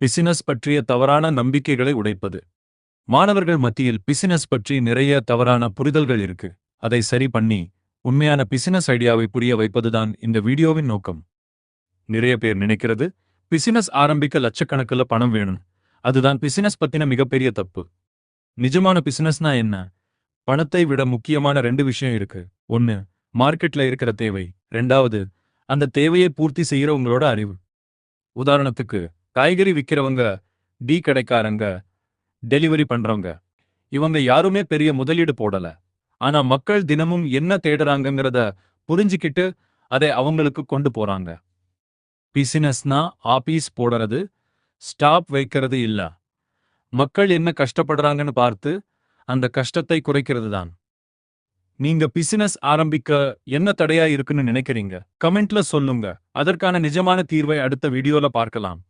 Business பற்றிய தவறான நம்பிக்கைகளை உடைப்பது. மாணவர்கள் மத்தியில் பிசினஸ் பற்றி நிறைய தவறான புரிதல்கள் இருக்கு. அதை சரி பண்ணி உண்மையான பிசினஸ் ஐடியாவை புரிய வைப்பதுதான் இந்த வீடியோவின் நோக்கம். நிறைய பேர் நினைக்கிறது பிசினஸ் ஆரம்பிக்க லட்சக்கணக்கில் பணம் வேணும். அதுதான் பிசினஸ் பத்தின மிகப்பெரிய தப்பு. நிஜமான பிசினஸ்னா என்ன? பணத்தை விட முக்கியமான ரெண்டு விஷயம் இருக்கு. ஒன்னு, மார்க்கெட்ல இருக்கிற தேவை. ரெண்டாவது, அந்த தேவையை பூர்த்தி செய்யற உங்களோட அறிவு. உதாரணத்துக்கு, காய்கறி விற்கிறவங்க, டீ கடைக்காரங்க, டெலிவரி பண்றவங்க, இவங்க யாருமே பெரிய முதலீடு போடல. ஆனா மக்கள் தினமும் என்ன தேடுறாங்கங்கிறத புரிஞ்சுக்கிட்டு அதை அவங்களுக்கு கொண்டு போறாங்க. பிசினஸ்னா ஆபீஸ் போடுறது, ஸ்டாப் வைக்கிறது இல்ல. மக்கள் என்ன கஷ்டப்படுறாங்கன்னு பார்த்து அந்த கஷ்டத்தை குறைக்கிறது தான். நீங்க பிசினஸ் ஆரம்பிக்க என்ன தடையா இருக்குன்னு நினைக்கிறீங்க? கமெண்ட்ல சொல்லுங்க. அதற்கான நிஜமான தீர்வை அடுத்த வீடியோல பார்க்கலாம்.